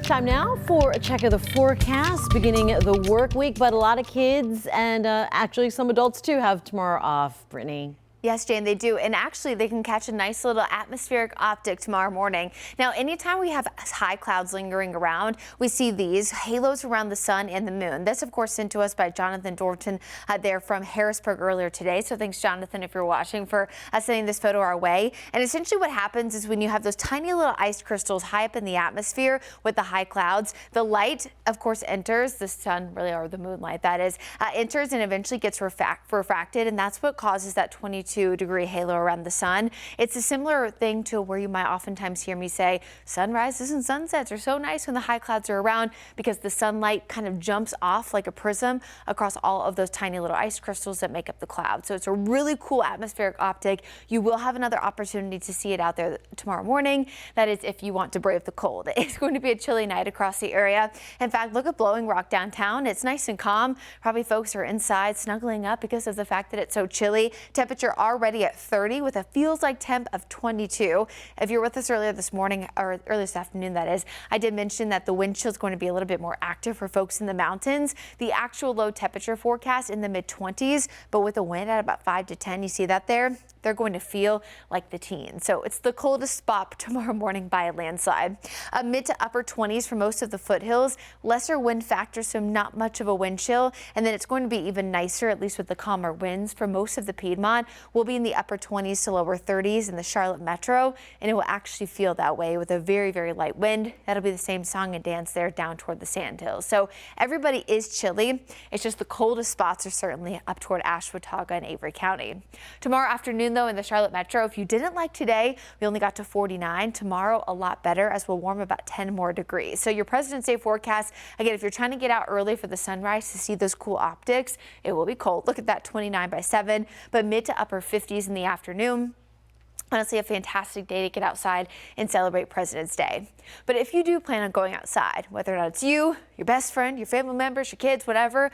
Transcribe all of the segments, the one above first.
Time now for a check of the forecast, beginning the work week, but a lot of kids and actually some adults too have tomorrow off. Brittany. Yes, Jane, they do. And actually, they can catch a nice little atmospheric optic tomorrow morning. Now, anytime we have high clouds lingering around, we see these halos around the sun and the moon. That's, of course, sent to us by Jonathan Dorton there from Harrisburg earlier today. So thanks, Jonathan, if you're watching, for sending this photo our way. And essentially what happens is when you have those tiny little ice crystals high up in the atmosphere with the high clouds, the light, of course, enters the sun, really, or the moonlight, that is, enters and eventually gets refracted. And that's what causes that 22-degree halo around the sun. It's a similar thing to where you might oftentimes hear me say sunrises and sunsets are so nice when the high clouds are around, because the sunlight kind of jumps off like a prism across all of those tiny little ice crystals that make up the cloud. So it's a really cool atmospheric optic. You will have another opportunity to see it out there tomorrow morning. That is, if you want to brave the cold. It's going to be a chilly night across the area. In fact, look at Blowing Rock downtown. It's nice and calm. Probably folks are inside snuggling up because of the fact that it's so chilly. Temperature already at 30 with a feels like temp of 22. If you're with us earlier this morning, or early this afternoon, that is, I did mention that the wind chill is going to be a little bit more active for folks in the mountains. The actual low temperature forecast in the mid 20s, but with a wind at about 5 to 10, you see that there? They're going to feel like the teens. So it's the coldest spot tomorrow morning by a landslide. Mid to upper 20s for most of the foothills, lesser wind factor, so not much of a wind chill. And then it's going to be even nicer, at least with the calmer winds, for most of the Piedmont. We'll be in the upper 20s to lower 30s in the Charlotte metro, and it will actually feel that way with a very, very light wind. That'll be the same song and dance there down toward the Sandhills. So everybody is chilly. It's just the coldest spots are certainly up toward Ashwaubenon and Avery County. Tomorrow afternoon, though, in the Charlotte metro, if you didn't like today, we only got to 49. Tomorrow, a lot better, as we'll warm about 10 more degrees. So your President's Day forecast, again, if you're trying to get out early for the sunrise to see those cool optics, it will be cold. Look at that, 29 by 7, but mid to upper 50s in the afternoon. Honestly, a fantastic day to get outside and celebrate President's Day. But if you do plan on going outside, whether or not it's you, your best friend, your family members, your kids, whatever,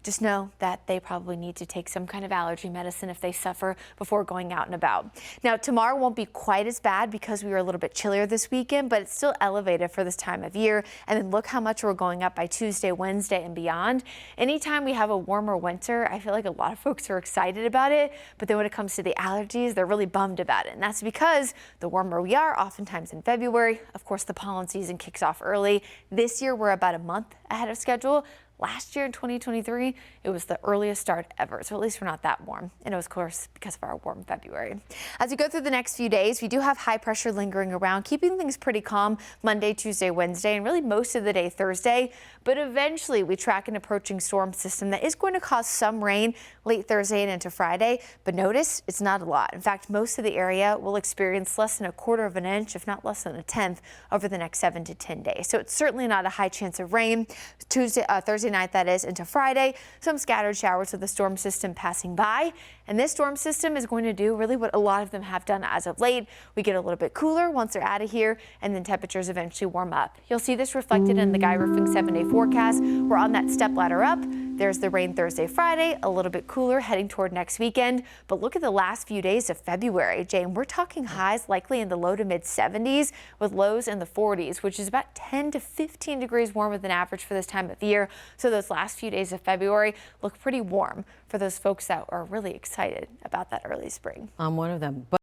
just know that they probably need to take some kind of allergy medicine if they suffer before going out and about. Now, tomorrow won't be quite as bad because we were a little bit chillier this weekend, but it's still elevated for this time of year. And then look how much we're going up by Tuesday, Wednesday, and beyond. Anytime we have a warmer winter, I feel like a lot of folks are excited about it. But then when it comes to the allergies, they're really bummed about it. And that's because the warmer we are, oftentimes in February, of course, the pollen season kicks off early. This year, we're about a month ahead of schedule. Last year in 2023, it was the earliest start ever, so at least we're not that warm. And it was, of course, because of our warm February. As we go through the next few days, we do have high pressure lingering around, keeping things pretty calm Monday, Tuesday, Wednesday, and really most of the day Thursday. But eventually, we track an approaching storm system that is going to cause some rain late Thursday and into Friday. But notice, it's not a lot. In fact, most of the area will experience less than 1/4 of an inch, if not less than 1/10, over the next 7 to 10 days. So it's certainly not a high chance of rain. Thursday night, that is, into Friday, some scattered showers with the storm system passing by. And this storm system is going to do really what a lot of them have done as of late. We get a little bit cooler once they're out of here, and then temperatures eventually warm up. You'll see this reflected in the Guy Roofing 7-day forecast. We're on that step ladder up. There's the rain Thursday, Friday, a little bit cooler heading toward next weekend. But look at the last few days of February, Jane. We're talking highs likely in the low to mid 70s with lows in the 40s, which is about 10 to 15 degrees warmer than average for this time of year. So those last few days of February look pretty warm for those folks that are really excited about that early spring. I'm one of them.